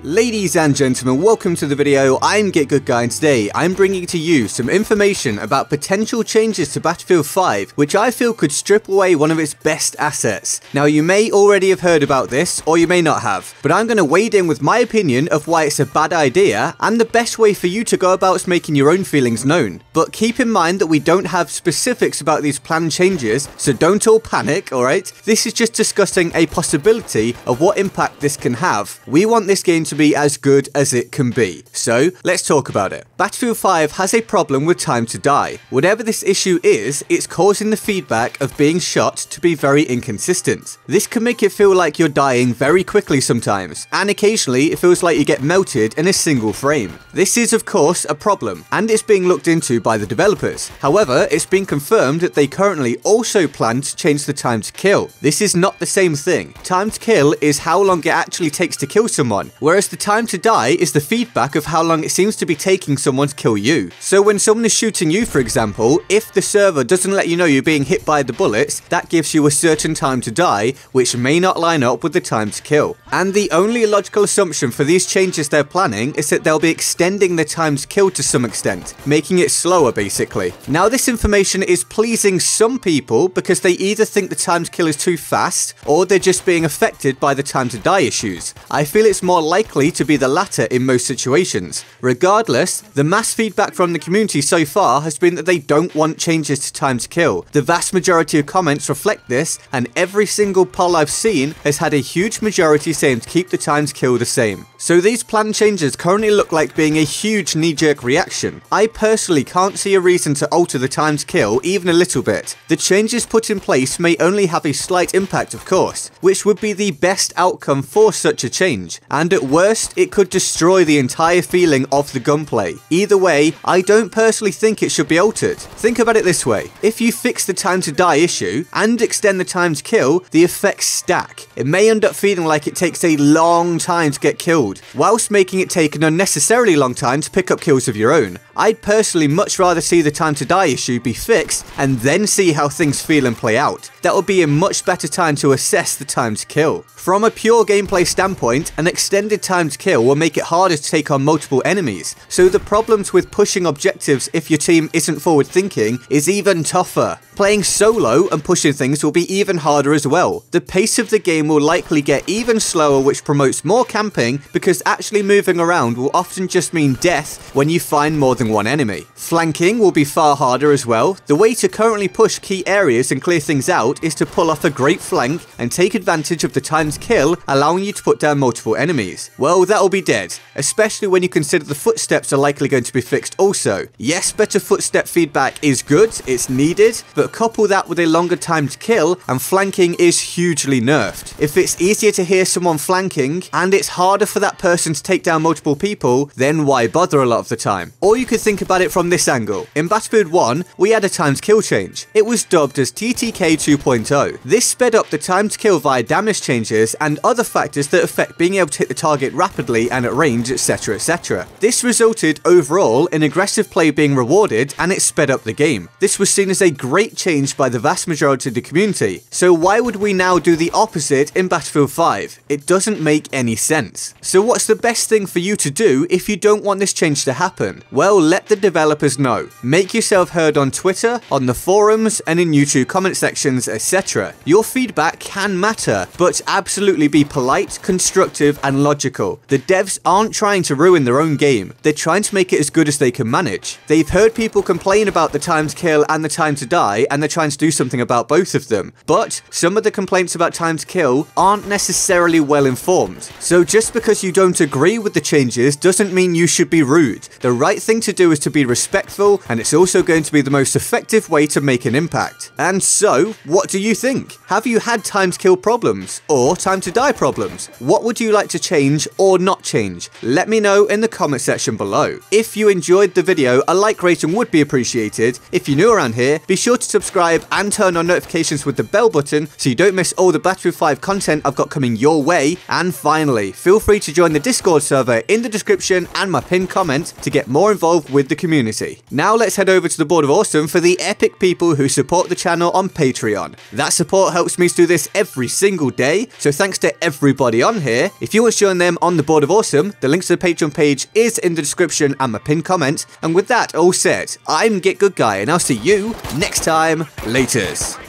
Ladies and gentlemen, welcome to the video. I'm Get Good Guy, and today I'm bringing to you some information about potential changes to Battlefield 5, which I feel could strip away one of its best assets. Now, you may already have heard about this, or you may not have, but I'm going to wade in with my opinion of why it's a bad idea and the best way for you to go about making your own feelings known. But keep in mind that we don't have specifics about these planned changes, so don't all panic, alright? This is just discussing a possibility of what impact this can have. We want this game to be as good as it can be. So let's talk about it. Battlefield 5 has a problem with time to die. Whatever this issue is, it's causing the feedback of being shot to be very inconsistent. This can make it feel like you're dying very quickly sometimes, and occasionally it feels like you get melted in a single frame. This is of course a problem, and it's being looked into by the developers. However, it's been confirmed that they currently also plan to change the time to kill. This is not the same thing. Time to kill is how long it actually takes to kill someone, whereas the time to die is the feedback of how long it seems to be taking someone to kill you. So when someone is shooting you, for example, if the server doesn't let you know you're being hit by the bullets, that gives you a certain time to die, which may not line up with the time to kill. And the only logical assumption for these changes they're planning is that they'll be extending the time to kill to some extent, making it slower basically. Now, this information is pleasing some people because they either think the time to kill is too fast, or they're just being affected by the time to die issues. I feel it's more likely to be the latter in most situations. Regardless, the mass feedback from the community so far has been that they don't want changes to time to kill. The vast majority of comments reflect this, and every single poll I've seen has had a huge majority saying to keep the time to kill the same. So these planned changes currently look like being a huge knee-jerk reaction. I personally can't see a reason to alter the time to kill even a little bit. The changes put in place may only have a slight impact, of course, which would be the best outcome for such a change, and at worst it could destroy the entire feeling of the gunplay. Either way, I don't personally think it should be altered. Think about it this way: if you fix the time to die issue and extend the time to kill, the effects stack. It may end up feeling like it takes a long time to get killed, whilst making it take an unnecessarily long time to pick up kills of your own. I'd personally much rather see the time to die issue be fixed and then see how things feel and play out. That would be a much better time to assess the time to kill. From a pure gameplay standpoint, an extended time to kill will make it harder to take on multiple enemies, so the problems with pushing objectives if your team isn't forward thinking is even tougher. Playing solo and pushing things will be even harder as well. The pace of the game will likely get even slower, which promotes more camping because actually moving around will often just mean death when you find more than one enemy. Flanking will be far harder as well. The way to currently push key areas and clear things out is to pull off a great flank and take advantage of the time to kill, allowing you to put down multiple enemies. Well, that'll be dead, especially when you consider the footsteps are likely going to be fixed also. Yes, better footstep feedback is good, it's needed, but couple that with a longer time to kill and flanking is hugely nerfed. If it's easier to hear someone flanking and it's harder for that person to take down multiple people, then why bother a lot of the time? Or you could think about it from this angle. In Battlefield 1, we had a time to kill change. It was dubbed as TTK 2.0. This sped up the time to kill via damage changes and other factors that affect being able to hit the target rapidly and at range, etc, etc. This resulted overall in aggressive play being rewarded, and it sped up the game. This was seen as a great change by the vast majority of the community. So why would we now do the opposite in Battlefield 5? It doesn't make any sense. So what's the best thing for you to do if you don't want this change to happen? Well, let the developers know. Make yourself heard on Twitter, on the forums, and in YouTube comment sections, etc. Your feedback can matter, but absolutely be polite, constructive, and logical. The devs aren't trying to ruin their own game. They're trying to make it as good as they can manage. They've heard people complain about the time to kill and the time to die, and they're trying to do something about both of them. But some of the complaints about time to kill aren't necessarily well informed. So just because you don't agree with the changes doesn't mean you should be rude. The right thing to do is to be respectful, and it's also going to be the most effective way to make an impact. And so, what do you think? Have you had time to kill problems or time to die problems? What would you like to change or not change? Let me know in the comment section below. If you enjoyed the video, a like rating would be appreciated. If you're new around here, be sure to to subscribe and turn on notifications with the bell button so you don't miss all the Battlefield 5 content I've got coming your way. And finally, feel free to join the Discord server in the description and my pinned comment to get more involved with the community. Now let's head over to the Board of Awesome for the epic people who support the channel on Patreon. That support helps me do this every single day, so thanks to everybody on here. If you want to join them on the Board of Awesome, the link to the Patreon page is in the description and my pinned comment. And with that all said, I'm Get Good Guy, and I'll see you next time. Laters.